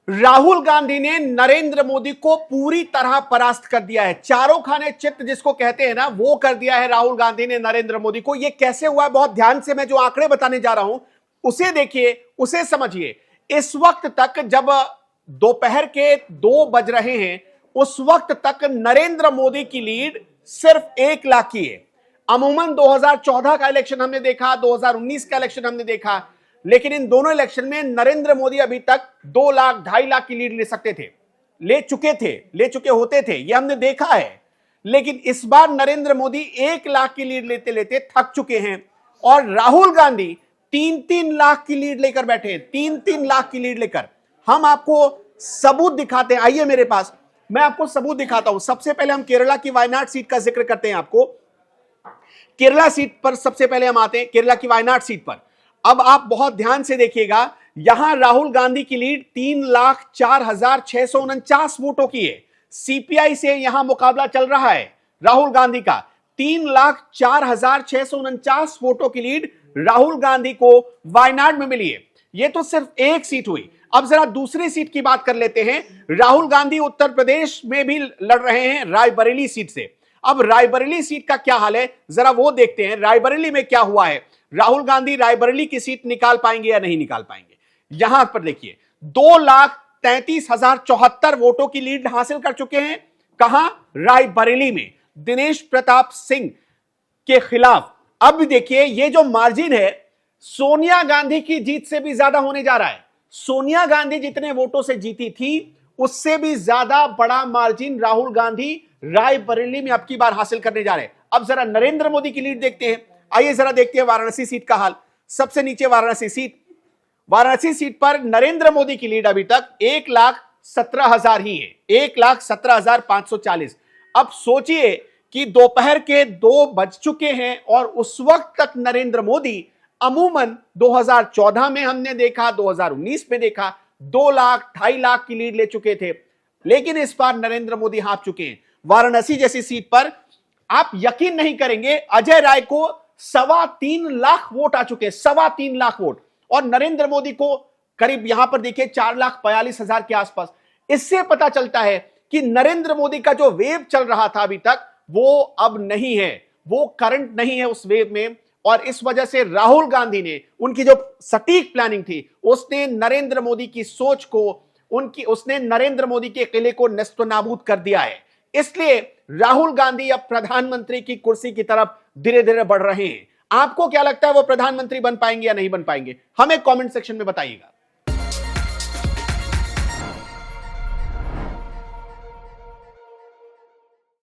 राहुल गांधी ने नरेंद्र मोदी को पूरी तरह परास्त कर दिया है। चारों खाने चित्त जिसको कहते हैं ना, वो कर दिया है राहुल गांधी ने नरेंद्र मोदी को। ये कैसे हुआ है, बहुत ध्यान से मैं जो आंकड़े बताने जा रहा हूं उसे देखिए, उसे समझिए। इस वक्त तक, जब दोपहर के 2 बज रहे हैं, उस वक्त तक नरेंद्र मोदी की लीड सिर्फ 1 लाख की है। अमूमन 2014 का इलेक्शन हमने देखा, 2019 का इलेक्शन हमने देखा, लेकिन इन दोनों इलेक्शन में नरेंद्र मोदी अभी तक 2 लाख 2.5 लाख की लीड ले सकते थे, ले चुके होते थे, यह हमने देखा है। लेकिन इस बार नरेंद्र मोदी 1 लाख की लीड लेते लेते थक चुके हैं और राहुल गांधी 3-3 लाख की लीड लेकर बैठे हैं। 3-3 लाख की लीड लेकर हम आपको सबूत दिखाते हैं। आइए मेरे पास, मैं आपको सबूत दिखाता हूं। सबसे पहले हम केरला की वायनाड सीट का जिक्र करते हैं। आपको केरला सीट पर सबसे पहले हम आते हैं, केरला की वायनाड सीट पर। अब आप बहुत ध्यान से देखिएगा, यहां राहुल गांधी की लीड 3,04,649 वोटों की है। सीपीआई से यहां मुकाबला चल रहा है राहुल गांधी का। 3,04,649 वोटों की लीड राहुल गांधी को वायनाड में मिली है। यह तो सिर्फ एक सीट हुई। अब जरा दूसरी सीट की बात कर लेते हैं। राहुल गांधी उत्तर प्रदेश में भी लड़ रहे हैं रायबरेली सीट से। अब रायबरेली सीट का क्या हाल है, जरा वो देखते हैं। रायबरेली में क्या हुआ है, राहुल गांधी रायबरेली की सीट निकाल पाएंगे या नहीं निकाल पाएंगे। यहां पर देखिए, 2,33,074 वोटों की लीड हासिल कर चुके हैं। कहां? रायबरेली में, दिनेश प्रताप सिंह के खिलाफ। अब देखिए, ये जो मार्जिन है, सोनिया गांधी की जीत से भी ज्यादा होने जा रहा है। सोनिया गांधी जितने वोटों से जीती थी, उससे भी ज्यादा बड़ा मार्जिन राहुल गांधी रायबरेली में अब की बार हासिल करने जा रहे हैं। अब जरा नरेंद्र मोदी की लीड देखते हैं। आइए जरा देखते हैं वाराणसी सीट का हाल। सबसे नीचे वाराणसी सीट पर नरेंद्र मोदी की लीड अभी तक 1,17,000 ही है, 1,17,540। अब सोचिए कि दोपहर के 2 बज चुके हैं और उस वक्त तक नरेंद्र मोदी, अमूमन 2014 में हमने देखा, 2019 में देखा, 2 लाख 2.5 लाख की लीड ले चुके थे। लेकिन इस बार नरेंद्र मोदी हार चुके हैं। वाराणसी जैसी सीट पर आप यकीन नहीं करेंगे, अजय राय को 3.25 लाख वोट आ चुके हैं, 3.25 लाख वोट, और नरेंद्र मोदी को करीब यहां पर देखिए 4,42,000 के आसपास। इससे पता चलता है कि नरेंद्र मोदी का जो वेव चल रहा था अभी तक, वो अब नहीं है, वो करंट नहीं है उस वेव में। और इस वजह से राहुल गांधी ने, उनकी जो सटीक प्लानिंग थी, उसने नरेंद्र मोदी की सोच को, उसने नरेंद्र मोदी के किले को नेस्तनाबूद कर दिया है। इसलिए राहुल गांधी अब प्रधानमंत्री की कुर्सी की तरफ धीरे धीरे बढ़ रहे हैं। आपको क्या लगता है, वो प्रधानमंत्री बन पाएंगे या नहीं बन पाएंगे? हमें कमेंट सेक्शन में बताइएगा।